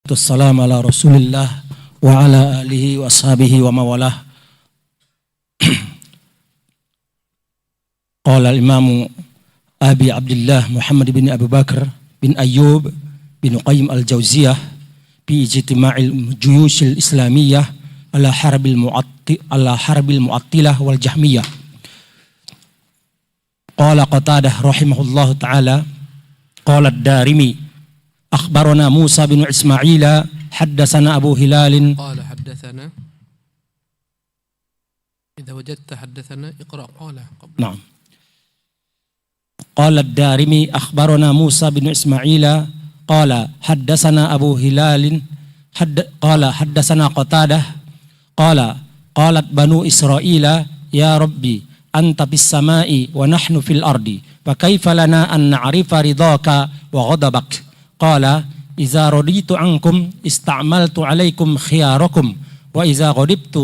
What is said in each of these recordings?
Wassalamu ala Rasulillah wa ala alihi wa ashabihi wa mawalah. Qala al-Imam Abi Abdullah Muhammad bin Abu Bakar bin Ayyub bin Qayyim al-Jauziyah fi ijtima'il juyush al-islamiyah ala harbil mu'attilah wal jahmiyah. Qala Qatadah rahimahullahu ta'ala qala ad-Darimi أخبرنا موسى بن إسماعيل حدثنا أبو هلال قال حدثنا إذا وجدت حدثنا اقرأ قال قبل. نعم. قال الدارمي أخبرنا موسى بن إسماعيل قال حدثنا أبو هلال قال حدثنا قتادة قال قالت بنو إسرائيل يا ربي أنت في السماء ونحن في الأرض فكيف لنا أن نعرف رضاك وغضبك قال إذا رضيت عنكم استعملت عليكم خياركم وإذا غضبت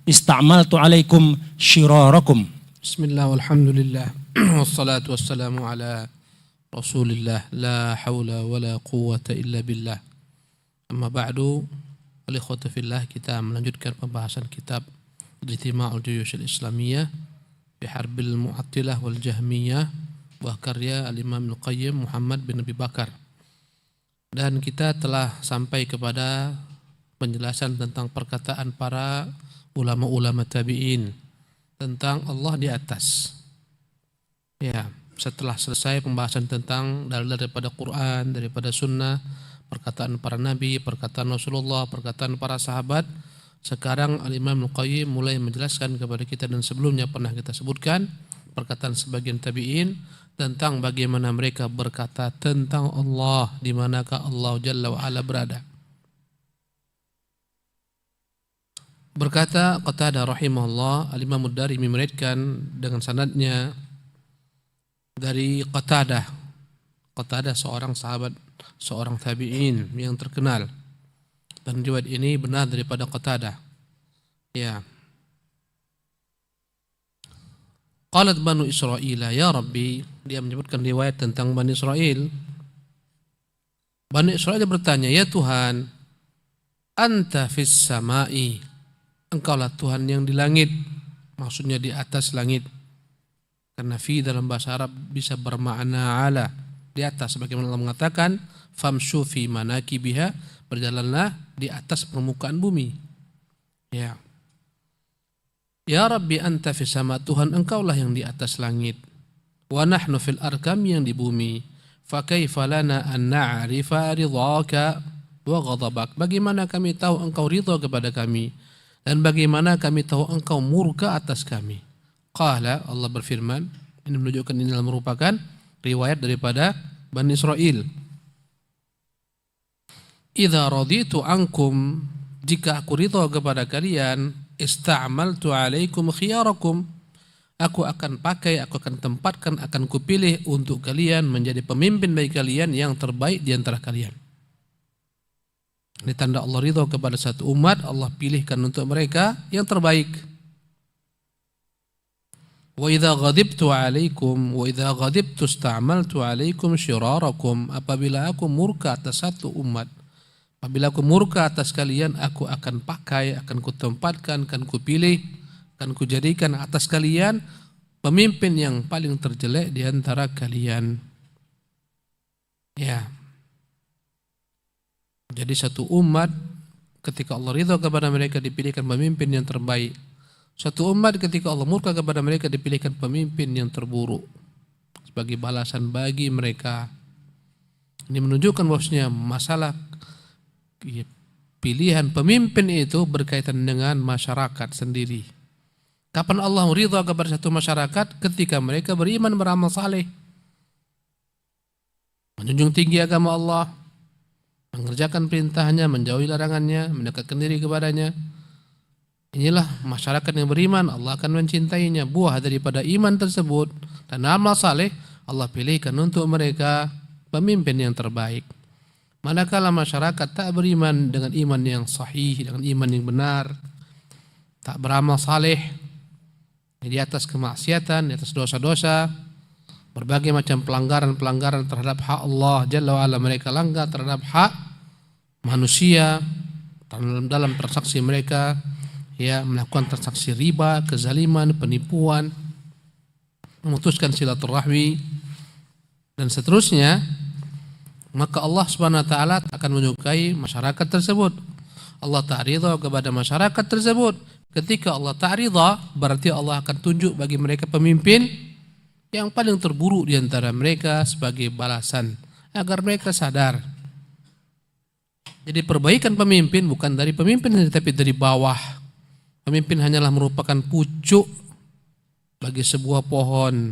استعملت عليكم شراركم. بسم الله والحمد لله والصلاة والسلام على رسول الله لا حول ولا قوة إلا بالله. أما بعد الإخوة في الله, kita melanjutkan pembahasan kitab Ijtima'ul Juyush al-Islamiyah fi Harbil Mu'attilah wal Jahmiyah, buah karya al-Imam Al-Qayyim Muhammad bin Abi Bakar. Dan kita telah sampai kepada penjelasan tentang perkataan para ulama-ulama tabi'in tentang Allah di atas. Ya, setelah selesai pembahasan tentang dalil daripada Quran, daripada sunnah, perkataan para nabi, perkataan Rasulullah, perkataan para sahabat, sekarang Al-Imam Al-Qayyim mulai menjelaskan kepada kita, dan sebelumnya pernah kita sebutkan perkataan sebagian tabi'in tentang bagaimana mereka berkata tentang Allah, di manakah Allah Jalla wa Ala berada. Berkata Qatadah rahimahullah, Al-Imam Ad-Darimi meriwayatkan dengan sanadnya dari Qatadah. Qatadah seorang sahabat, seorang tabi'in yang terkenal, dan riwayat ini benar daripada Qatadah. Ya. Qalat Banu Israil ya Rabbi, dia menyebutkan riwayat tentang Bani Israil. Bani Israil bertanya, ya Tuhan, anta fis samai, engkaulah Tuhan yang di langit, maksudnya di atas langit. Karena fi dalam bahasa Arab bisa bermakna ala, di atas, sebagaimana Allah mengatakan famshu fi manakibiha, berjalanlah di atas permukaan bumi. Ya. Ya Rabbi anta fis sama, Tuhan engkaulah yang di atas langit. Wa nahnu fil ard, kami yang di bumi. Fa kaifa lana an na'rifa ridhaka wa ghadabak, bagaimana kami tahu engkau ridha kepada kami, dan bagaimana kami tahu engkau murka atas kami. Qala, Allah berfirman, ini menunjukkan ini merupakan riwayat daripada Bani Israil. Idza raditu ankum, jika aku ridha kepada kalian, ista'maltu alaikum khiyarakum, aku akan pakai, aku akan tempatkan, akan kupilih untuk kalian menjadi pemimpin bagi kalian yang terbaik di antara kalian. Ini tanda Allah ridha kepada satu umat, Allah pilihkan untuk mereka yang terbaik. Wa idza ghadibtu alaikum wa idza ghadibtu ista'maltu alaikum syirarakum, apabila aku murka atas satu umat, apabila aku murka atas kalian, aku akan pakai, akan kutempatkan, akan kupilih, akan kujadikan atas kalian pemimpin yang paling terjelek di antara kalian. Ya. Jadi satu umat ketika Allah ridha kepada mereka dipilihkan pemimpin yang terbaik. Satu umat ketika Allah murka kepada mereka dipilihkan pemimpin yang terburuk sebagai balasan bagi mereka. Ini menunjukkan bahwasanya masalah pilihan pemimpin itu berkaitan dengan masyarakat sendiri. Kapan Allah ridha kepada satu masyarakat? Ketika mereka beriman, beramal saleh, menjunjung tinggi agama Allah, mengerjakan perintahnya, menjauhi larangannya, mendekatkan diri kepadanya. Inilah masyarakat yang beriman, Allah akan mencintainya. Buah daripada iman tersebut dan amal saleh, Allah pilihkan untuk mereka pemimpin yang terbaik. Manakala masyarakat tak beriman dengan iman yang sahih, dengan iman yang benar, tak beramal saleh, di atas kemaksiatan, di atas dosa-dosa, berbagai macam pelanggaran-pelanggaran terhadap hak Allah Jalla wa'ala mereka langgar, terhadap hak manusia dalam transaksi mereka, ya, melakukan transaksi riba, kezaliman, penipuan, memutuskan silaturahmi dan seterusnya, maka Allah Subhanahu wa taala akan menyukai masyarakat tersebut. Allah tak ridha kepada masyarakat tersebut. Ketika Allah tak ridha, berarti Allah akan tunjuk bagi mereka pemimpin yang paling terburuk di antara mereka sebagai balasan agar mereka sadar. Jadi perbaikan pemimpin bukan dari pemimpin tapi dari bawah. Pemimpin hanyalah merupakan pucuk bagi sebuah pohon.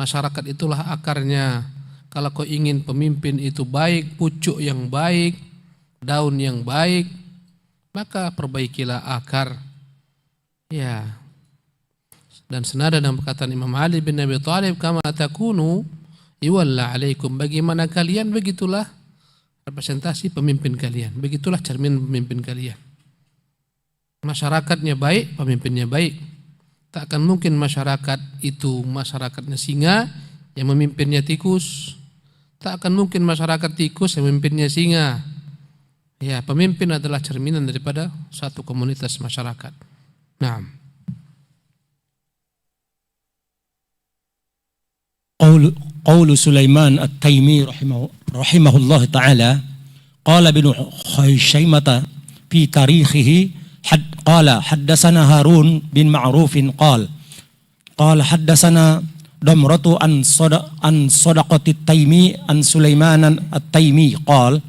Masyarakat itulah akarnya. Kalau kau ingin pemimpin itu baik, pucuk yang baik, daun yang baik, maka perbaikilah akar. Ya. Dan senada dengan perkataan Imam Ali bin Abi Thalib, kama takunu iwalla alaikum, bagaimana kalian begitulah representasi pemimpin kalian, begitulah cermin pemimpin kalian. Masyarakatnya baik, pemimpinnya baik. Tak akan mungkin masyarakat itu masyarakatnya singa yang memimpinnya tikus. Tak akan mungkin masyarakat tikus yang memimpinnya singa. Ya, pemimpin adalah cerminan daripada suatu komunitas masyarakat. Naam. Qaulu Sulaiman At-Taimi rahimahullah ta'ala, qala bin Khuzaimah fi tarikhihi qala haddatsana Harun bin Ma'ruf qala haddatsana Damratu an Sadaqati At-Taimi an Sulaiman At-Taimi qala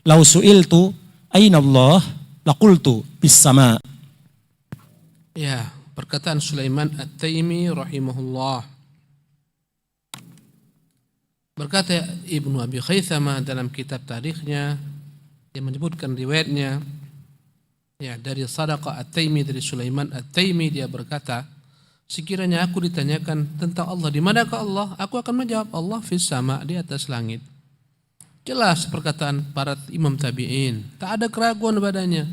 law su'iltu aina Allah laqultu bis sama. Ya, perkataan Sulaiman At-Taimi rahimahullah. Berkata Ibnu Abi Khaithamah dalam kitab tarikhnya, dia menyebutkan riwayatnya, ya, dari Sadaqah At-Taimi, dari Sulaiman At-Taimi, dia berkata, sekiranya aku ditanyakan tentang Allah, di manakah Allah, aku akan menjawab Allah fis sama, di atas langit. Jelas perkataan para imam tabi'in, tak ada keraguan padanya.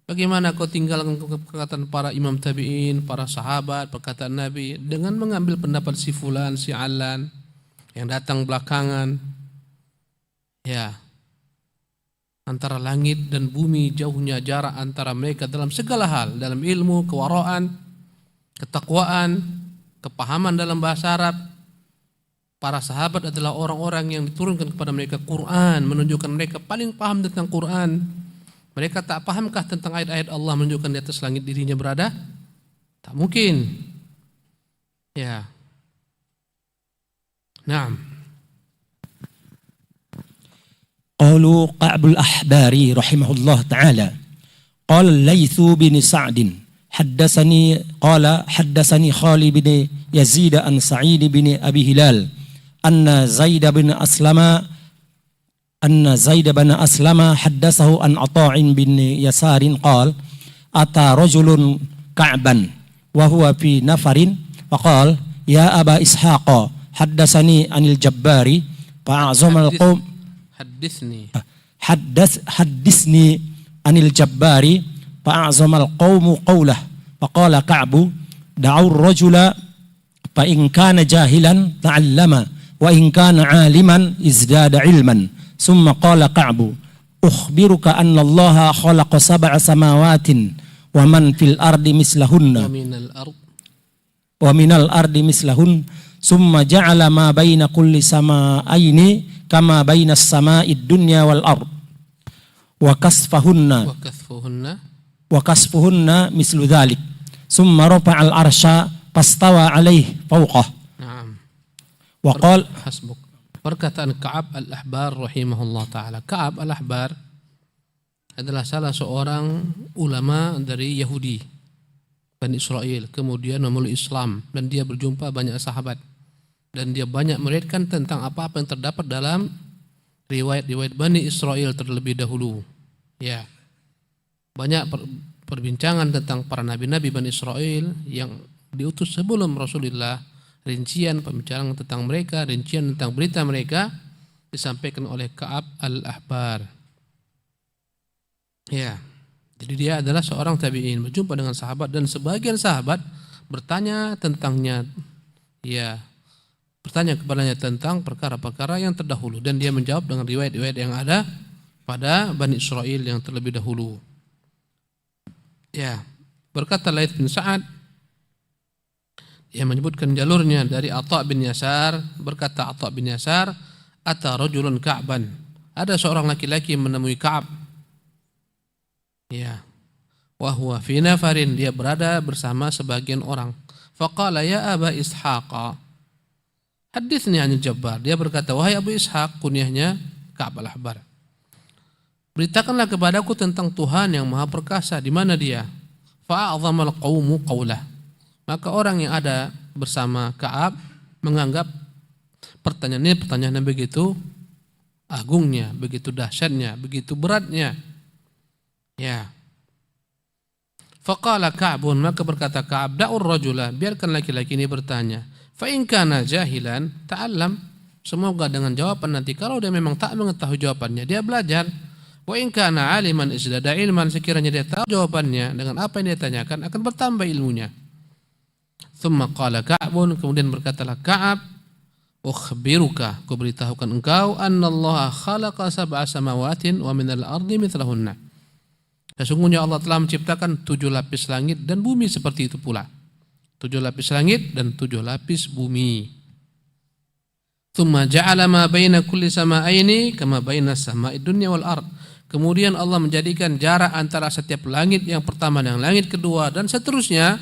Bagaimana kau tinggalkan perkataan para imam tabi'in, para sahabat, perkataan Nabi dengan mengambil pendapat si fulan, si alan yang datang belakangan? Ya, antara langit dan bumi jauhnya jarak antara mereka dalam segala hal, dalam ilmu, kewaraan, ketakwaan, kepahaman dalam bahasa Arab. Para sahabat adalah orang-orang yang diturunkan kepada mereka Quran, menunjukkan mereka paling paham tentang Quran. Mereka tak pahamkah tentang ayat-ayat Allah menunjukkan di atas langit dirinya berada? Tak mungkin. Ya. Naam. Qalu Qa'bul Ahbari rahimahullah ta'ala qala Laythu bin Sa'din haddatsani Khalid bin Yazid an Sa'id bin Abi Hilal anna Zaid bin Aslama haddatsahu an Ata'in bin Yasarin qala ata rajulun Ka'ban wa huwa fi nafarin faqala ya Aba Ishaq haddatsani anil Jabbari fa'azamal qaum حدثني عن الجبار فأعظم القوم قوله فقال كعب دعوا الرجل فإن كان جاهلا تعلم وإن كان عالما ازداد علما ثم قال كعب أخبرك أن الله خلق 7 سماوات ومن في الأرض مثلهن ومن الأرض مثلهن ثم جعل ما بين كل سماءين كما بين السماء الدنيا والأرض وكسفهن مثل ذلك ثم رفع العرش فاستوى عليه فوقه. وقال حسبك. Perkataan Ka'ab al-Ahbar rahimahullah ta'ala. Ka'ab al-Ahbar adalah salah seorang ulama dari Yahudi Bani Israel, kemudian memeluk Islam, dan dia berjumpa banyak sahabat. Dan dia banyak meriwayatkan tentang apa-apa yang terdapat dalam riwayat-riwayat Bani Israel terlebih dahulu. Ya, banyak perbincangan tentang para nabi-nabi Bani Israel yang diutus sebelum Rasulullah. Rincian pembicaraan tentang mereka, rincian tentang berita mereka disampaikan oleh Ka'ab al-Ahbar. Ya, jadi dia adalah seorang tabi'in, berjumpa dengan sahabat dan sebagian sahabat bertanya tentangnya. Ya, bertanya kepadanya tentang perkara-perkara yang terdahulu dan dia menjawab dengan riwayat-riwayat yang ada pada Bani Israel yang terlebih dahulu. Ya, berkata Laits bin Sa'ad, dia menyebutkan jalurnya dari Atha bin Yasar, berkata Atha bin Yasar, ata rajulun Ka'ban, ada seorang laki-laki menemui Ka'ab. Ya, wa huwa fi nafarin, dia berada bersama sebagian orang. Faqala ya Aba Ishaq, haditsni 'anil Jabbar. Dia berkata, wahai Abu Ishaq, kunyahnya Ka'ab al-Ahbar, beritakanlah kepadaku tentang Tuhan yang Maha Perkasa, di mana dia? Fa'adhamal qaumu qaulah. Maka orang yang ada bersama Ka'ab menganggap pertanyaan ini pertanyaan yang begitu agungnya, begitu dahsyatnya, begitu beratnya. Ya. Faqala Ka'bun, maka berkata Ka'ab, da'ur rajula, biarkan laki-laki ini bertanya. Fa in kana jahilan ta'allam, semoga dengan jawaban nanti kalau dia memang tak mengetahui jawabannya, dia belajar. Wa in kana aliman izdada ilman, sekiranya dia tahu jawabannya dengan apa yang dia tanyakan akan bertambah ilmunya. Thumma qala Ka'bun, kemudian berkatalah Ka'ab, ukhbiruka, ku beritahukan engkau, annallaha khalaqa sab'a samawatin wa minal ardi mithlahunna. Sesungguhnya Allah telah menciptakan 7 lapis langit dan bumi seperti itu pula. 7 lapis langit dan 7 lapis bumi. Thumma ja'ala ma baina kulli sama'aini kama baina sama'id dunya wal ard. Kemudian Allah menjadikan jarak antara setiap langit yang pertama dengan langit kedua dan seterusnya,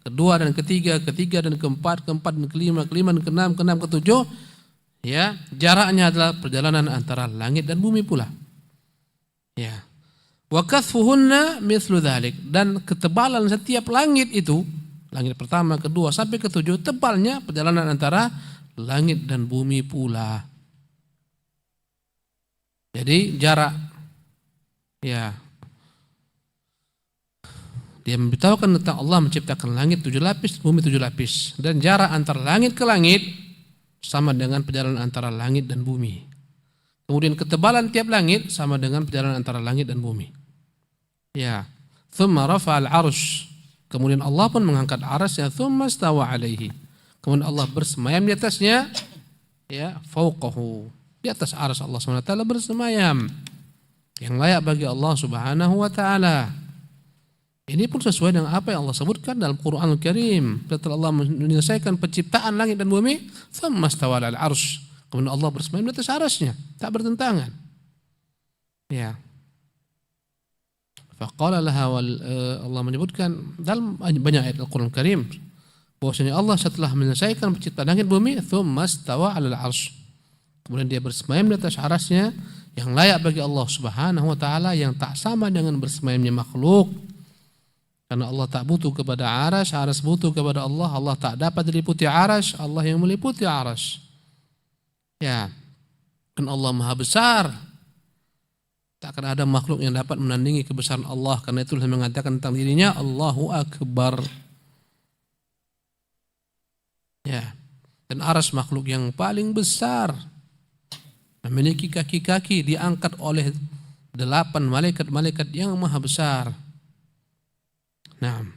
kedua dan ketiga, ketiga dan keempat, keempat dan kelima, kelima dan keenam, keenam ketujuh, ya, jaraknya adalah perjalanan antara langit dan bumi pula. Ya. Wa kathfuhunna mithlu dzalik, dan ketebalan setiap langit itu, langit pertama, kedua sampai ketujuh, tebalnya perjalanan antara langit dan bumi pula. Jadi jarak, ya, dia memberitahukan tentang Allah menciptakan langit 7 lapis, bumi 7 lapis, dan jarak antara langit ke langit sama dengan perjalanan antara langit dan bumi. Kemudian ketebalan tiap langit sama dengan perjalanan antara langit dan bumi. Ya, thumma rafa'al arsh, kemudian Allah pun mengangkat arasnya, thumma stawa alaihi, kemudian Allah bersemayam di atasnya, ya, fauqahu, di atas arsy Allah SWT bersemayam, yang layak bagi Allah Subhanahu wa taala. Ini pun sesuai dengan apa yang Allah sebutkan dalam Quranul Karim. Setelah Allah menyelesaikan penciptaan langit dan bumi, thumma stawa 'alal arsy, kemudian Allah bersemayam di atas arasy-Nya, tak bertentangan. Ya. Faqala laha, Allah menyebutkan dalam banyak ayat Al-Quran Karim bahwasanya Allah setelah menyelesaikan penciptaan langit bumi, thumma stawa 'alal arsy, kemudian dia bersemayam di atas arasy-Nya yang layak bagi Allah Subhanahu wa taala, yang tak sama dengan bersemayamnya makhluk. Karena Allah tak butuh kepada arasy, arasy butuh kepada Allah. Allah tak dapat diliputi arasy, Allah yang meliputi arasy. Ya. Dan Allah Maha besar. Tak akan ada makhluk yang dapat menandingi kebesaran Allah. Karena itulah mengatakan tentang dirinya Allahu Akbar. Ya. Dan arasy makhluk yang paling besar, memiliki kaki-kaki, diangkat oleh 8 malaikat-malaikat yang maha besar. Naam.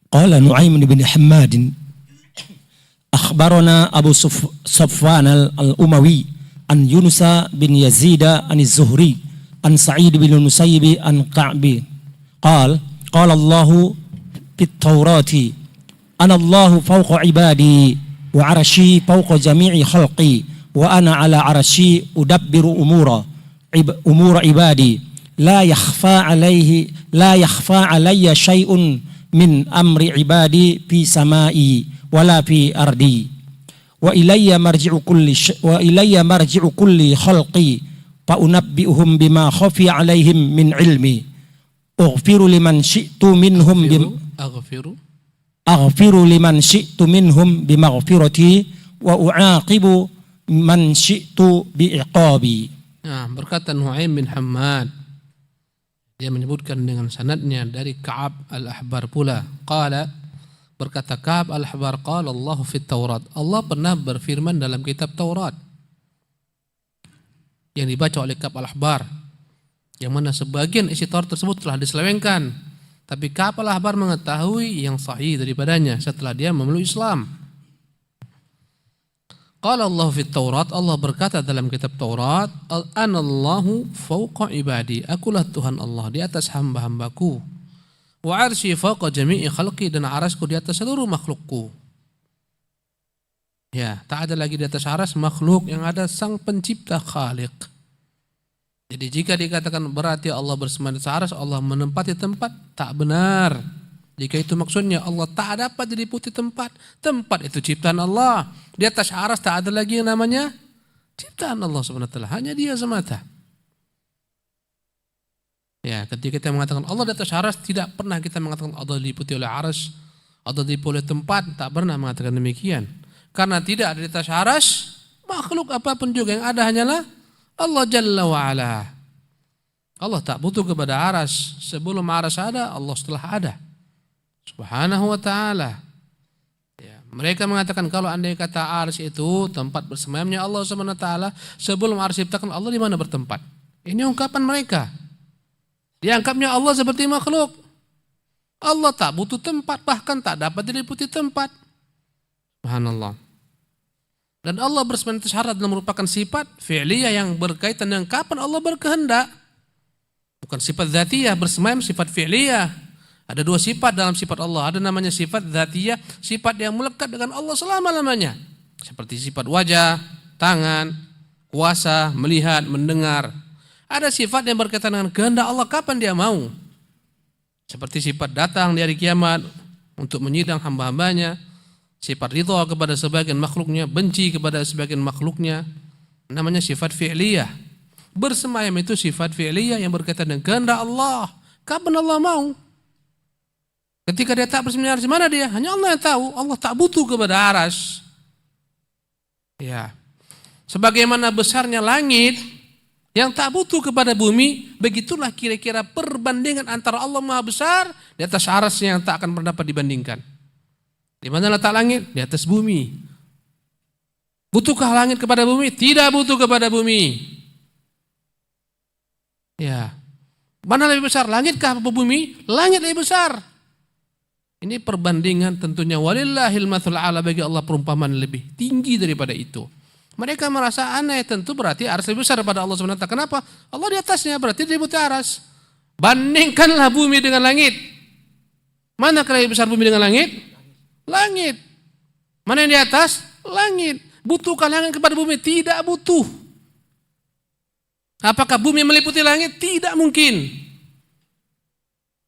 Qala Nu'aym bin Hammad akhbarana Abu Safwan al-Umawi an Yunus bin Yazid an Az-Zuhri an Sa'id bin Musayyib an Ka'bi qala Allah fit Taurati ana Allah fawqa ibadi wa 'arsyi fawqa jami'i khalqi wa ana 'ala 'arsyi udabbiru umura ibadi la yakhfa alayya syai'un min amri ibadi fi samai wala fi ardi wa ilayya marji'u kulli khalqi fa unabbi'uhum bima khafiya alaihim min ilmi aghfiru liman syi'tu minhum bimaghfirati wa u'aqibu man syi'tu bi'iqabi. Nah, berkata Nu'aym bin Hammad, dia menyebutkan dengan sanadnya dari Ka'ab al-Ahbar pula. Qala, berkata Ka'ab al-Ahbar, qala Allah fit Taurat, Allah pernah berfirman dalam kitab Taurat yang dibaca oleh Ka'ab al-Ahbar, yang mana sebagian isi Taurat tersebut telah diselewengkan, tapi Ka'ab al-Ahbar mengetahui yang sahih daripadanya setelah dia memeluk Islam. Qala Allah fit Taurat, Allah berkata dalam kitab Taurat, Anallahu fawqa ibadi, akulah Tuhan Allah di atas hamba-hambaku. Wa arsy fawqa jami'i khalqi, dan arasku di atas seluruh makhlukku. Ya, tak ada lagi di atas aras makhluk, yang ada sang pencipta Khaliq. Jadi jika dikatakan berarti Allah bersama di atas aras, Allah menempati tempat, tak benar. Jika itu maksudnya Allah tak dapat diliputi tempat. Tempat itu ciptaan Allah. Di atas aras tak ada lagi yang namanya ciptaan Allah SWT. Hanya Dia semata. Ya, ketika kita mengatakan Allah di atas aras, tidak pernah kita mengatakan Allah diliputi oleh aras, Allah diliputi oleh tempat. Tak pernah mengatakan demikian. Karena tidak ada di atas aras makhluk apapun juga, yang ada hanyalah Allah Jalla wa'ala. Allah tak butuh kepada aras. Sebelum aras ada, Allah setelah ada. Subhanahu wa ta'ala. Ya, mereka mengatakan kalau andai kata arsy itu tempat bersemayamnya Allah Subhanahu wa ta'ala, sebelum arsy diciptakan Allah di mana bertempat? Ini ungkapan mereka. Dianggapnya Allah seperti makhluk. Allah tak butuh tempat, bahkan tak dapat diliputi tempat. Subhanallah. Dan Allah bersemayam di atas aras adalah merupakan sifat fi'liyah yang berkaitan dengan kapan Allah berkehendak. Bukan sifat dzatiyah, bersemayam sifat fi'liyah. Ada dua sifat dalam sifat Allah. Ada namanya sifat dzatiyah, sifat yang melekat dengan Allah selama-lamanya. Seperti sifat wajah, tangan, kuasa, melihat, mendengar. Ada sifat yang berkaitan dengan kehendak Allah kapan Dia mau. Seperti sifat datang di hari kiamat untuk menyidang hamba-hambanya. Sifat ridha kepada sebagian makhluknya, benci kepada sebagian makhluknya. Namanya sifat fi'liyah. Bersemayam itu sifat fi'liyah yang berkaitan dengan kehendak Allah. Kapan Allah mau. Ketika Dia tak bersemayam di mana Dia? Hanya Allah yang tahu. Allah tak butuh kepada aras. Ya. Sebagaimana besarnya langit yang tak butuh kepada bumi, begitulah kira-kira perbandingan antara Allah Maha Besar di atas arasnya yang tak akan pernah dapat dibandingkan. Di mana letak langit? Di atas bumi. Butuhkah langit kepada bumi? Tidak butuh kepada bumi. Ya. Mana lebih besar? Langitkah atau bumi? Langit lebih besar. Ini perbandingan tentunya walillahil matsul a'la, bagi Allah perumpamaan lebih tinggi daripada itu. Mereka merasa aneh, tentu berarti aras lebih besar daripada Allah SWT. Kenapa? Allah di atasnya, berarti diliputi aras. Bandingkanlah bumi dengan langit. Mana lebih besar bumi dengan langit? Langit. Mana yang di atas? Langit. Butuhkah langit kepada bumi? Tidak butuh. Apakah bumi meliputi langit? Tidak mungkin.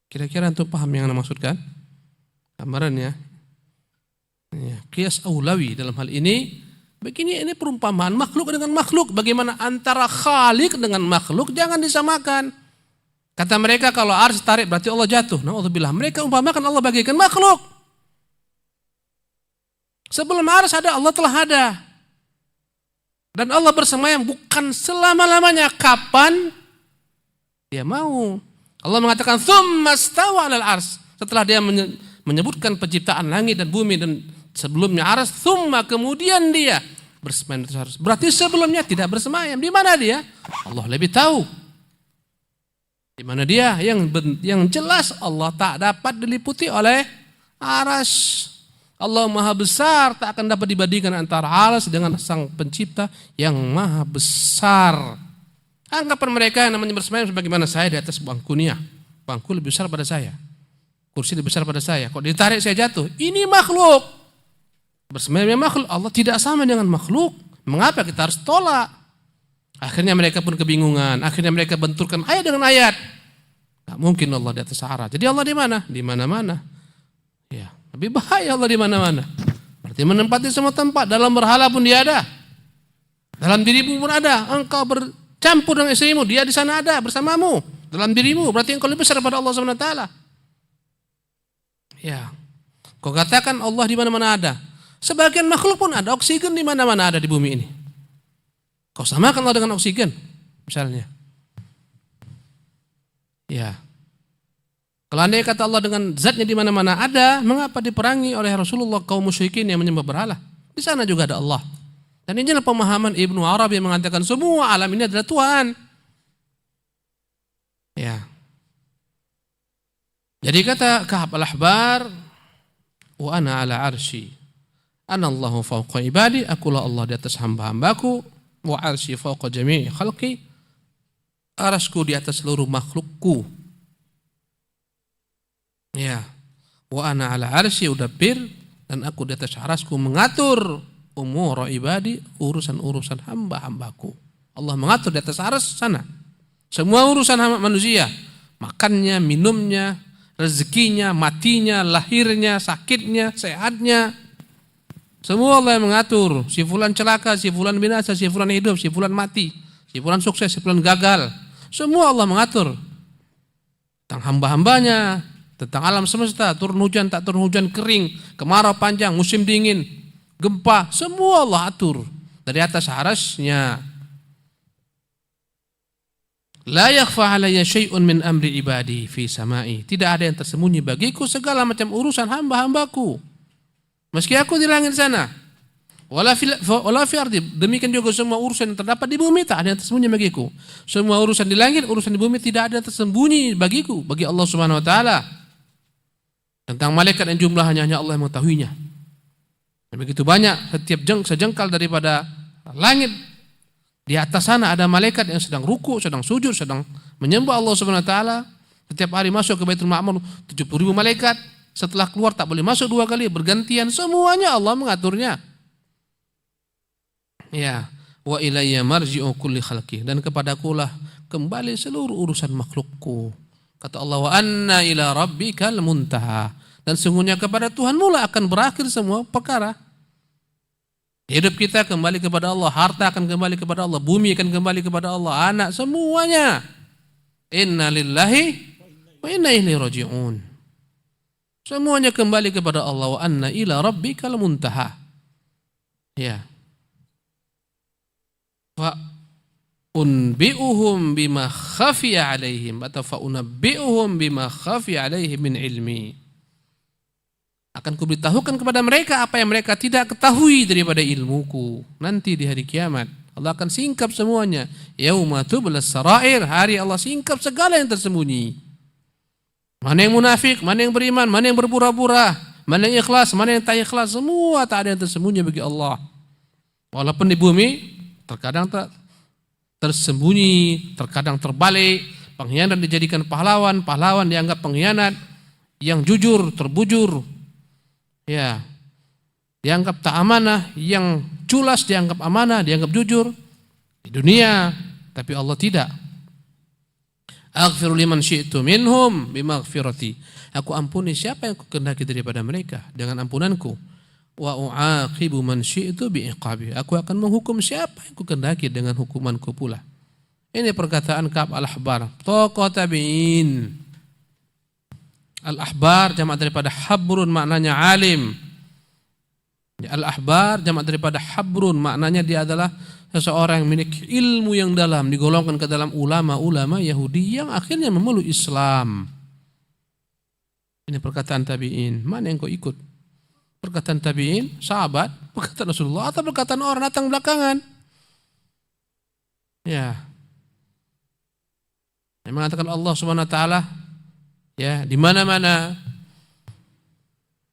Kira-kira antum paham yang anda maksudkan? Gambarannya. Ya, qiyas aulawi dalam hal ini. Begini, ini perumpamaan makhluk dengan makhluk. Bagaimana antara khalik dengan makhluk, jangan disamakan. Kata mereka kalau arsy tarik berarti Allah jatuh. Na'udzubillah. Mereka umpamakan Allah bagaikan makhluk. Sebelum arsy ada, Allah telah ada. Dan Allah bersemayam bukan selama-lamanya. Kapan Dia mau. Allah mengatakan tsumma stawa 'alal arsy. Setelah Dia menyebutkan penciptaan langit dan bumi dan sebelumnya aras, tsumma, kemudian Dia bersemayam di atas aras. Berarti sebelumnya tidak bersemayam. Di mana Dia? Allah lebih tahu. Di mana Dia? Yang jelas Allah tak dapat diliputi oleh aras. Allah Maha Besar, tak akan dapat dibandingkan antara aras dengan Sang Pencipta yang Maha Besar. Anggapan mereka yang namanya bersemayam sebagaimana saya di atas bangkunya. Bangku lebih besar pada saya. Kursi lebih besar pada saya. Kok ditarik saya jatuh? Ini makhluk. Bersemayamnya makhluk. Allah tidak sama dengan makhluk. Mengapa kita harus tolak? Akhirnya mereka pun kebingungan. Akhirnya mereka benturkan ayat dengan ayat. Tak mungkin Allah di atas aras. Jadi Allah di mana? Di mana-mana. Ya, lebih bahaya Allah di mana-mana. Berarti menempati semua tempat. Dalam berhala pun Dia ada. Dalam dirimu pun ada. Engkau bercampur dengan istrimu, Dia di sana ada bersamamu. Dalam dirimu, berarti engkau lebih besar daripada Allah SWT. Ya, kau katakan Allah di mana-mana ada. Sebagian makhluk pun ada, oksigen di mana-mana ada di bumi ini. Kau samakan Allah dengan oksigen, misalnya. Ya, kalau andai kata Allah dengan zatnya di mana-mana ada, mengapa diperangi oleh Rasulullah kaum musyrikin yang menyembah berhala? Di sana juga ada Allah. Dan ini adalah pemahaman Ibnu Arabi yang mengatakan semua alam ini adalah Tuhan. Ya. Jadi kata Ka'ab al-Ahbar, wa ana ala arsy. Anallahu fawqa ibadi, akulah Allah di atas hamba-hambaku, wa arsy fawqa jami'i khalqi, arasku di atas seluruh makhlukku. Ya, wa ana ala arsy udabbir, dan aku di atas arasku mengatur umur ibadi, urusan-urusan hamba-hambaku. Allah mengatur di atas aras sana semua urusan hamba manusia, makannya, minumnya, rezekinya, matinya, lahirnya, sakitnya, sehatnya, semua Allah yang mengatur. Si fulan celaka, si fulan binasa, si fulan hidup, si fulan mati, si fulan sukses, si fulan gagal, semua Allah mengatur. Tentang hamba-hambanya, tentang alam semesta, turun hujan, tak turun hujan, kering, kemarau panjang, musim dingin, gempa, semua Allah atur dari atas arasnya. La yakhfa alayya syai'un min amri ibadi fi samai. Tidak ada yang tersembunyi bagiku segala macam urusan hamba-hambaku. Meski aku di langit sana, wala fi ardi, demikian juga semua urusan yang terdapat di bumi tak ada yang tersembunyi bagiku. Semua urusan di langit, urusan di bumi tidak ada yang tersembunyi bagiku, bagi Allah Subhanahu wa taala. Tentang malaikat yang jumlahnya hanya Allah yang mengetahuinya. Dan begitu banyak, setiap sejengkal daripada langit, di atas sana ada malaikat yang sedang ruku, sedang sujud, sedang menyembah Allah Subhanahu wa taala. Setiap hari masuk ke Baitul Ma'mur 70.000 malaikat. Setelah keluar tak boleh masuk 2 kali, bergantian, semuanya Allah mengaturnya. Ya, wa ilayya marji'u kulli khalqi, dan kepadakulah kembali seluruh urusan makhlukku. Kata Allah, wa anna ila rabbikal muntaha, dan sungguhnya kepada Tuhanmu lah akan berakhir semua perkara. Hidup kita kembali kepada Allah, harta akan kembali kepada Allah, bumi akan kembali kepada Allah, anak, semuanya. Inna lillahi wa inna ilaihi raji'un. Semuanya kembali kepada Allah. Wa anna ila rabbikal muntaha. Ya. Fa unbi'uhum bima khafiya alaihim, atau fa unabbi'uhum bima khafiya alaihim min ilmi. Akan kuberitahukan kepada mereka apa yang mereka tidak ketahui daripada ilmuku. Nanti di hari kiamat Allah akan singkap semuanya. Yauma tublas sarair, hari Allah singkap segala yang tersembunyi. Mana yang munafik, mana yang beriman, mana yang berpura-pura, mana yang ikhlas, mana yang tak ikhlas, semua tak ada yang tersembunyi bagi Allah. Walaupun di bumi terkadang tersembunyi, terkadang terbalik. Pengkhianat dijadikan pahlawan, pahlawan dianggap pengkhianat. Yang jujur terbujur, ya, dianggap tak amanah. Yang culas dianggap amanah, dianggap jujur di dunia, tapi Allah tidak. Aghfiru liman syi'tu minhum bimaghfirati. Aku ampuni siapa yang kukehendaki daripada mereka dengan ampunanku. Wa u'aqibu man syi'tu bi'iqabi. Aku akan menghukum siapa yang kukehendaki dengan hukumanku pula. Ini perkataan Ka'ab al-Ahbar, tokoh tabi'in. Al-ahbar jamak daripada habrun, maknanya alim. Al-ahbar jamak daripada habrun, maknanya dia adalah seseorang yang memiliki ilmu yang dalam, digolongkan ke dalam ulama-ulama Yahudi yang akhirnya memeluk Islam. Ini perkataan tabi'in. Mana yang kau ikut? Perkataan tabi'in, sahabat, perkataan Rasulullah, atau perkataan orang datang belakangan? Ya. Yang mengatakan Allah Subhanahu wa taala, ya, di mana-mana,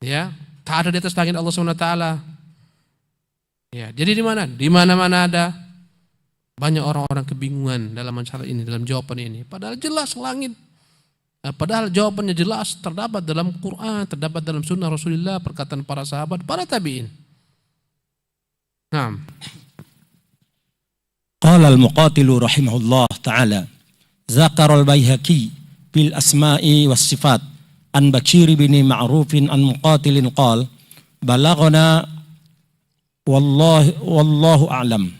ya, tak ada di atas langit Allah Subhanahu wa taala. Ya, jadi di mana? Di mana-mana ada. Banyak orang-orang kebingungan dalam masalah ini, dalam jawaban ini. Padahal jelas langit. Padahal jawabannya jelas, terdapat dalam Quran, terdapat dalam sunnah Rasulullah, perkataan para sahabat, para tabi'in. Naam. Qala al-Muqatilu rahimahullah ta'ala, zakara al-Baihaqi bil asma'i was sifat an Bashir bin Ma'rufin an Muqatilin qala balaghana wallahu a'lam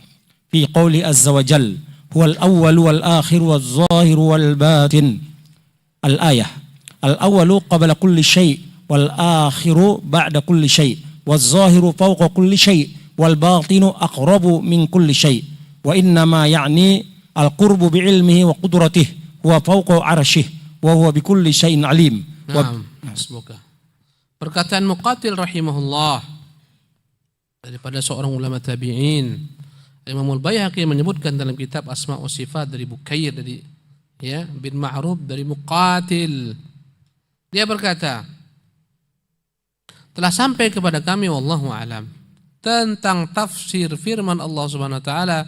fi qawli azza wa jal huwal awwal wal akhir wal zahir wal batin. Al-ayah al-awwalu qabla kulli syai' wal akhiru ba'da kulli syai' wal zahiru fawqa kulli syai' wal batinu aqrabu min kulli syai' wa innama ya'ni al-qurbu bi'ilmihi wa qudratihi huwa fawqa arsyihi wa huwa bikulli syai'in alim. Semoga perkataan Muqatil rahimahullah daripada seorang ulama tabi'in, Imam al-Baihaqi menyebutkan dalam kitab Asma' wa Sifat dari Bukair, dari bin Ma'ruf, dari Muqatil. Dia berkata, telah sampai kepada kami wallahu alam tentang tafsir firman Allah Subhanahu wa taala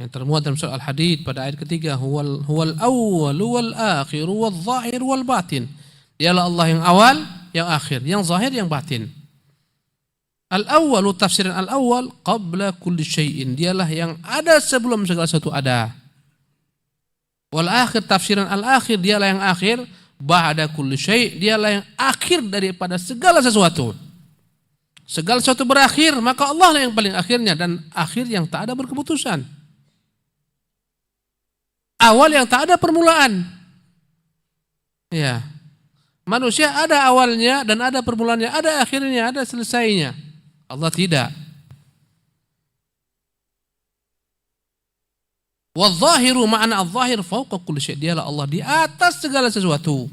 yang termuat dalam surah Al-Hadid pada ayat ketiga, huwal awwal wal akhir wal zahir wal batin. Dialah Allah yang awal, yang akhir, yang zahir, yang batin. Al-awwal, tafsiran al-awwal qabla kulli syai'in, dialah yang ada sebelum segala sesuatu ada. Wal akhir, tafsiran al-akhir, dialah yang akhir ba'da kulli syai', dialah yang akhir daripada segala sesuatu. Segala sesuatu berakhir, maka Allah lah yang paling akhirnya, dan akhir yang tak ada berkeputusan. Awal yang tak ada permulaan. Ya. Manusia ada awalnya dan ada permulaannya, ada akhirnya, ada selesainya. Allah tidak. Wadh-dhahiru, makna adh-dhahir fauqa kulli syai', dialah Allah di atas segala sesuatu.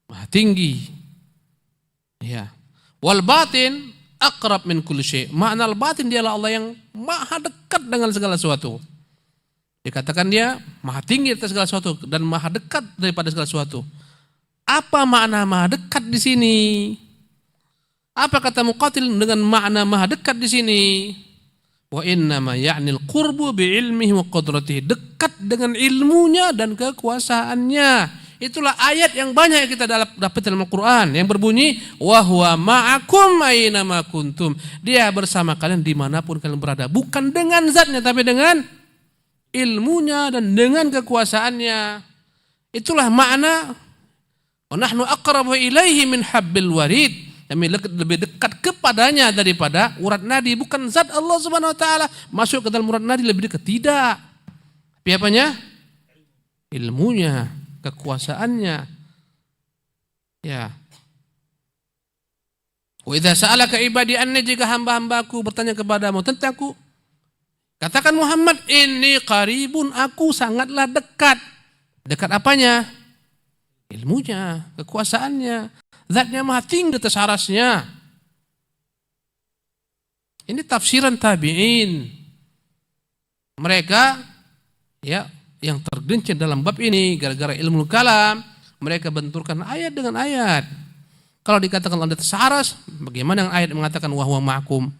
Maha tinggi. Ya. Wal batin aqrab min kulli syai', makna al-batin dialah Allah yang maha dekat dengan segala sesuatu. Dikatakan dia maha tinggi atas segala sesuatu dan maha dekat daripada segala sesuatu. Apa makna maha dekat di sini? Apa kata Muqatil dengan makna maha dekat di sini? Wa innama ya'nil qurbu bi'ilmihi wa qudratihi, dekat dengan ilmunya dan kekuasaannya. Itulah ayat yang banyak yang kita dapat dalam Al-Quran yang berbunyi wa huwa ma'akum aina ma kuntum. Dia bersama kalian dimanapun kalian berada, bukan dengan zatnya tapi dengan ilmunya dan dengan kekuasaannya. Itulah makna wa nahnu aqrabu ilaihi min habbil warid, kami lebih dekat kepadanya daripada urat nadi. Bukan zat Allah Subhanahu wa taala masuk ke dalam urat nadi lebih dekat, tidak. Tapi apanya? Ilmunya, kekuasaannya. Ya. Wa idza sa'alaka ibadi anni, jika hamba-hambaku bertanya kepadamu tentangku, katakan Muhammad, ini qaribun, aku sangatlah dekat. Dekat apanya? Ilmunya, kekuasaannya, zatnya maha tinggi atas arasnya. Ini tafsiran tabi'in. Mereka ya yang tergelincir dalam bab ini gara-gara ilmu kalam, mereka benturkan ayat dengan ayat. Kalau dikatakan Allah di atas aras, bagaimana yang ayat mengatakan wa huwa ma'akum,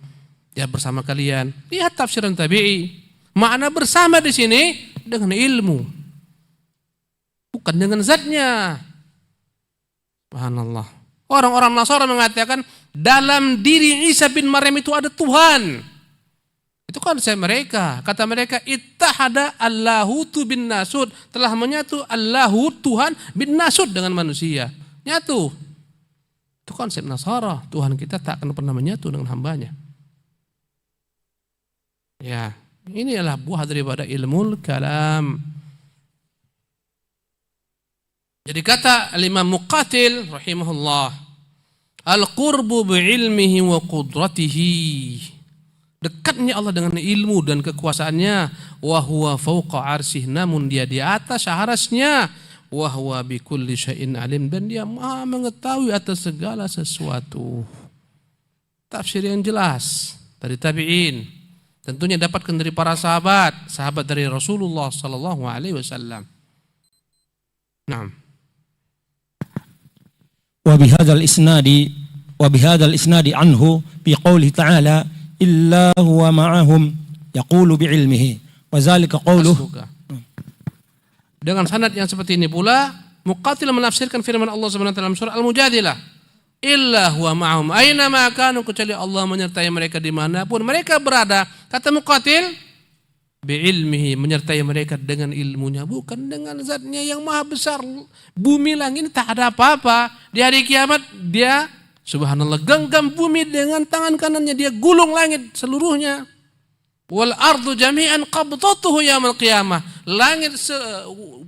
dia bersama kalian? Lihat tafsiran tabi'i. Makna bersama di sini dengan ilmu, bukan dengan zatnya. Subhanallah. Orang-orang Nasara mengatakan dalam diri Isa bin Maryam itu ada Tuhan. Itu konsep mereka. Kata mereka ittahada Allahutu bin Nasud, telah menyatu Allahu Tuhan bin Nasud dengan manusia. Nyatu. Itu konsep Nasara. Tuhan kita tak akan pernah menyatu dengan hambanya. Ya, ini adalah buah daripada ilmu kalam. Jadi kata Imam Muqatil rahimahullah, al-qurbu bi'ilmihi wa qudratihi, dekatnya Allah dengan ilmu dan kekuasaannya. Wa huwa fawqa arsyih, namun dia di atas arasnya. Wa huwa bikulli syai'in alim, dan dia maha mengetahui atas segala sesuatu. Tafsir yang jelas dari tabi'in, tentunya dapatkan dari para sahabat dari Rasulullah sallallahu alaihi wasallam. Naam. Wa bihadzal isnadi anhu fi qoulih ta'ala illa huwa ma'ahum yaqulu bi'ilmihi wa zalika qauluhu. Dengan sanad yang seperti ini pula Muqatil menafsirkan firman Allah Subhanahu wa taala dalam surah Al-Mujadilah, illa huwa ma'ahum aina ma kanu, kecuali Allah menyertai mereka dimanapun mereka berada. Kata Muqatil bi'ilmihi, menyertai mereka dengan ilmunya, bukan dengan zatnya yang maha besar. Bumi langit ini tak ada apa-apa. Di hari kiamat dia subhanallah genggam bumi dengan tangan kanannya, dia gulung langit seluruhnya. Wal ardu jami'an qabdatuhu yaumil qiyamah, langit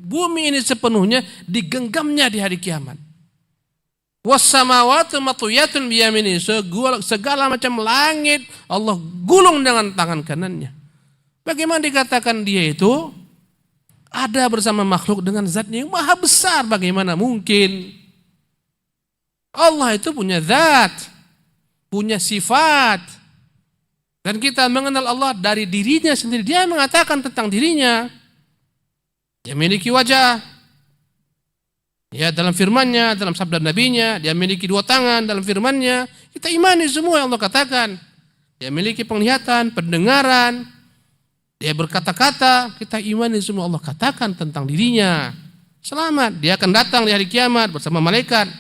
bumi ini sepenuhnya digenggamnya di hari kiamat. Was samawati matwiyatun biyamini, segala macam langit Allah gulung dengan tangan kanannya. Bagaimana dikatakan dia itu ada bersama makhluk dengan zatnya yang maha besar? Bagaimana mungkin? Allah itu punya zat, punya sifat. Dan kita mengenal Allah dari dirinya sendiri. Dia mengatakan tentang dirinya, dia memiliki wajah. Ya, dalam firman-Nya, dalam sabda Nabi-Nya, dia memiliki dua tangan dalam firman-Nya. Kita imani semua yang Allah katakan. dia memiliki penglihatan, pendengaran, dia berkata-kata, kita imani semua Allah katakan tentang dirinya. Selamat, dia akan datang di hari kiamat bersama malaikat,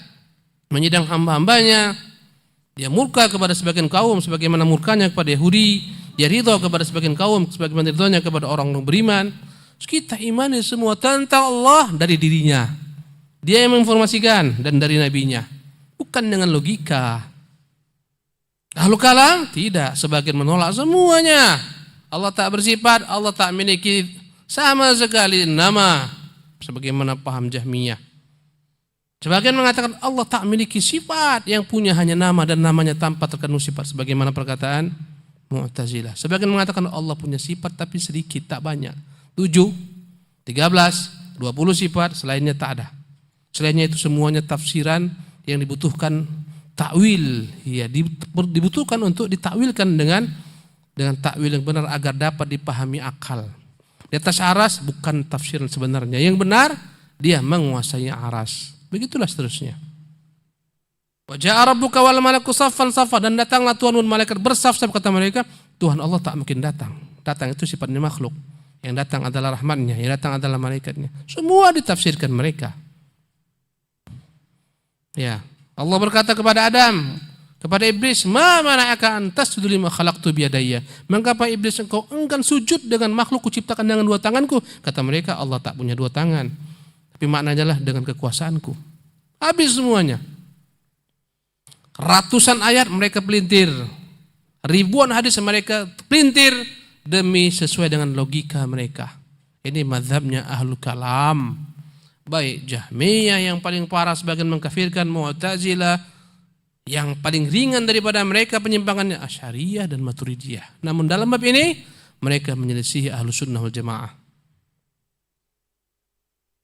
menyidang hamba-hambanya. Dia murka kepada sebagian kaum sebagaimana murkanya kepada Yahudi. Dia ridho kepada sebagian kaum sebagaimana ridhonya kepada orang beriman. Kita imani semua tentang Allah dari dirinya. Dia yang menginformasikan dan dari nabinya. Bukan dengan logika. Ahlul kalam tidak, sebagian menolak semuanya. Allah tak bersifat, Allah tak memiliki sama sekali nama, sebagaimana paham Jahmiyah. Sebagian mengatakan Allah tak memiliki sifat, yang punya hanya nama dan namanya tanpa terkandung sifat, sebagaimana perkataan Mu'tazilah. Sebagian mengatakan Allah punya sifat tapi sedikit, tak banyak. 7, 13, 20 sifat, selainnya tak ada. Selainnya itu semuanya tafsiran yang dibutuhkan takwil, ya, dibutuhkan untuk ditakwilkan dengan takwil yang benar agar dapat dipahami akal. Di atas aras bukan tafsiran sebenarnya. Yang benar dia menguasai aras. Begitulah seterusnya. Wa ja'a rabbuka wal malaku saffan saffa, dan datanglah Tuhan dan malaikat bersaf-saf, kata mereka. Tuhan Allah tak mungkin datang. Datang itu sifatnya makhluk. Yang datang adalah rahmatnya, yang datang adalah malaikatnya. Semua ditafsirkan mereka. Ya, Allah berkata kepada Adam, kepada iblis, ma mana'aka an tasjuda lima khalaqtu biyadayya? Mengapa iblis engkau enggan sujud dengan makhluk kuciptakan dengan 2 tanganku? Kata mereka, Allah tak punya 2 tangan. Tapi maknanya adalah dengan kekuasaanku. Habis semuanya. Ratusan ayat mereka pelintir. Ribuan hadis mereka pelintir demi sesuai dengan logika mereka. Ini mazhabnya ahlul kalam. Baik Jahmiyah yang paling parah sebagian mengkafirkan, Mu'tazilah yang paling ringan daripada mereka penyimpangannya Asy'ariyah dan Maturidiyah. Namun dalam bab ini mereka menyelisihi Ahlus Sunnah wal Jamaah.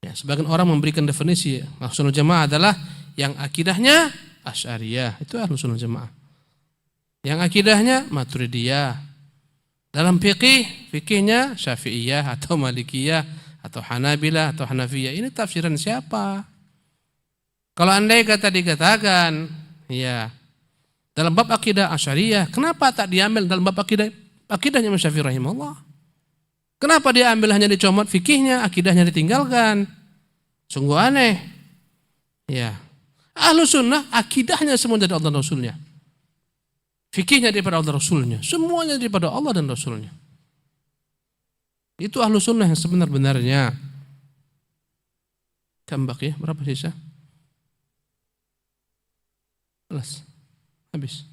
Ya, sebagian orang memberikan definisi Ahlus Sunnah wal Jamaah adalah yang akidahnya Asy'ariyah, itu Ahlus Sunnah wal Jamaah. Yang akidahnya Maturidiyah. Dalam fikihnya Syafi'iyah atau Malikiyah atau Hanabilah atau Hanafiyah. Ini tafsiran siapa? Kalau andai kata dikatakan, ya, dalam bab akidah Asy'ariyah, kenapa tak diambil dalam bab akidahnya Imam Syafi'i rahimahullah? Kenapa dia ambil hanya dicomot fikihnya, akidahnya ditinggalkan? Sungguh aneh. Ya. Ahlus Sunnah akidahnya semua dari Allah dan Rasulnya. Fikihnya daripada Allah dan Rasulnya. Semuanya daripada Allah dan Rasulnya. Itu Ahlus Sunnah yang sebenar-benarnya. Kambak ya, berapa sisa? Habis.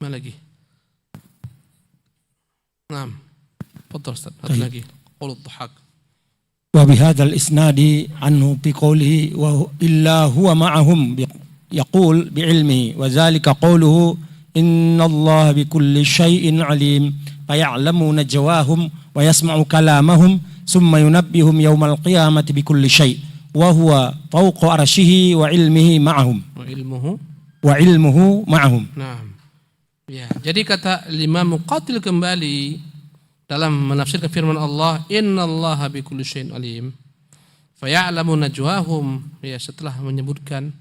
Mana lagi? 6. Fadhal Ustaz, satu lagi. Qaul ad-Dhahhak. Wa bihadzal isnadi anhu bi qawlihi wa illa huwa ma'ahum yaqul bi ilmihi wa zalika qawluhu innallaha bi kulli syai'in alim faya'lamu najwahum wa yasma'u kalamahum summa yunabbihum yaumal qiyamati bi kulli syai' wa huwa fawqa arsyihi wa ilmihi ma'ahum wa ilmuhu ma'ahum. Nah, ya, jadi kata Imam Muqatil kembali dalam menafsirkan firman Allah, innallaha bikulli syai'in alim. Faya'lamu najwahum, ya, setelah menyebutkan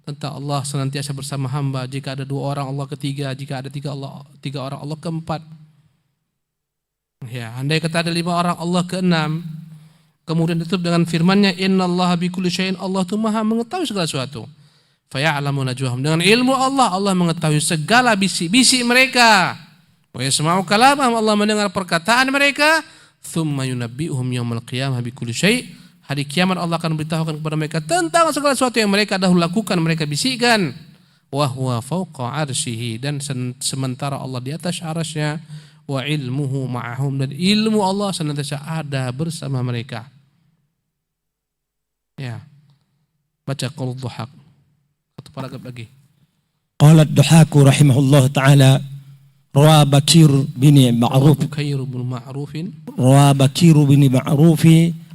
tentang Allah senantiasa bersama hamba, jika ada 2 orang Allah ketiga, jika ada 3 orang Allah keempat. Ya, andai kata ada 5 orang Allah keenam, kemudian ditutup dengan firman-Nya, innallaha bikulli syai'in, Allah itu Maha mengetahui segala sesuatu. Faya'lamu najwahum, dengan ilmu Allah, Allah mengetahui segala bisik-bisik mereka. Wa yasma'u kalamahum, Allah mendengar perkataan mereka. Tsumma yunabbi'uhum yaumal qiyamah bikulli syai', hari kiamat Allah akan memberitahukan kepada mereka tentang segala sesuatu yang mereka dahulu lakukan, mereka bisikkan. Wa huwa fawqa arsyihi, dan sementara Allah di atas arasy-Nya. Wa ilmuhu ma'ahum, dan ilmu Allah senantiasa ada bersama mereka. Ya. Baca qaul ad-Dhahhak. Satu paragraf lagi. Qala ad-Dhahhak rahimahullah ta'ala rawa Bakir bin Ma'ruf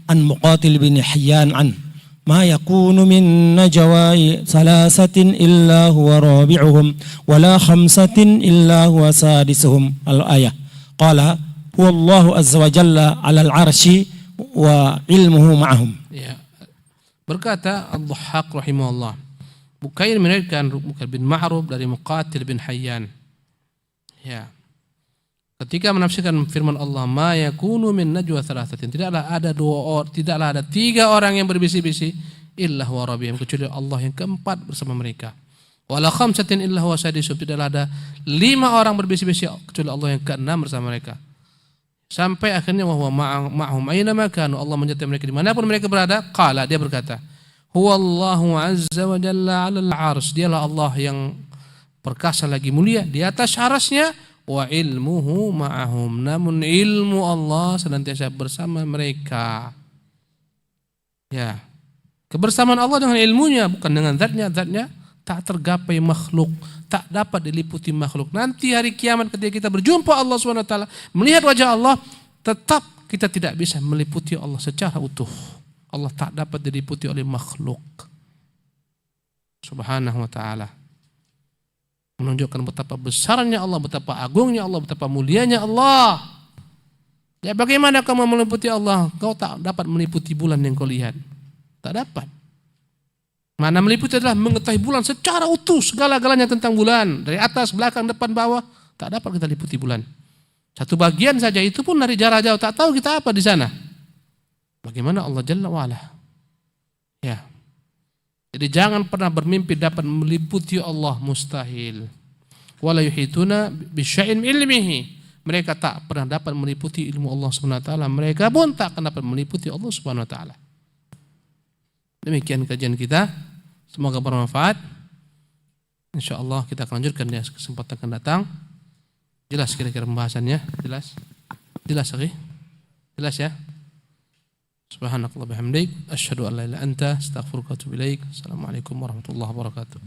an Muqatil bin Hayyan an ma yakunu min najwa salasatin illa huwa rabi'uhum wa la khamsatin illa huwa sadisuhum. Al-ayah. Qala huwa Allahu azza wa jalla 'ala al-'arsy wa ilmuhu ma'ahum. Ya. Berkata Ad-Dhahhak rahimahullah, Bukair meriwayatkan Muqatil bin Ma'ruf dari Muqatil bin Hayyan. Ya. ketika menafsirkan firman Allah, ma yakunu min najwa thalathatin, tidaklah ada 3 orang yang berbisik-bisik illa huwa rabbihim, kecuali Allah yang keempat bersama mereka. Wala khamsatin illa huwa sadisum, tidaklah ada 5 orang berbisik-bisik kecuali Allah yang keenam bersama mereka. Sampai akhirnya wa huwa ma'hum aina ma kanu, Allah menyertai mereka dimanapun mereka berada. Qala, dia berkata, huwallahu azza wa jalla 'alal 'arsy, dialah Allah yang perkasa lagi mulia di atas arasnya. Wa ilmuhu ma'ahum, namun ilmu Allah senantiasa bersama mereka. Ya, kebersamaan Allah dengan ilmunya, bukan dengan zatnya. Zatnya tak tergapai makhluk, tak dapat diliputi makhluk. Nanti hari kiamat ketika kita berjumpa Allah SWT, melihat wajah Allah, tetap kita tidak bisa meliputi Allah secara utuh. Allah tak dapat diliputi oleh makhluk. Subhanahu wa ta'ala. Menunjukkan betapa besarnya Allah, betapa agungnya Allah, betapa mulianya Allah. Ya, bagaimana kamu meliputi Allah? Kau tak dapat meliputi bulan yang kau lihat. Tak dapat. Mana meliputi adalah mengetahui bulan secara utuh, segala-galanya tentang bulan, dari atas, belakang, depan, bawah. Tak dapat kita liputi bulan. Satu bagian saja, itu pun dari jarak jauh, tak tahu kita apa di sana. Bagaimana Allah Jalla wa'ala? Ya. Jadi jangan pernah bermimpi dapat meliputi Allah, mustahil. Wala yuhituna bisyai'in ilmihi. Mereka tak pernah dapat meliputi ilmu Allah Subhanahu wa taala. Mereka pun tak akan dapat meliputi Allah Subhanahu wa taala. Demikian kajian kita. Semoga bermanfaat. Insyaallah kita akan lanjutkan di kesempatan akan datang. Jelas kira-kira pembahasannya? Jelas? Jelas akhi? Jelas ya? Subhanakallah bihamdik, asyhadu an la ilaha illa anta, astaghfiruka wa atubu ilaik. Assalamualaikum warahmatullahi wabarakatuh.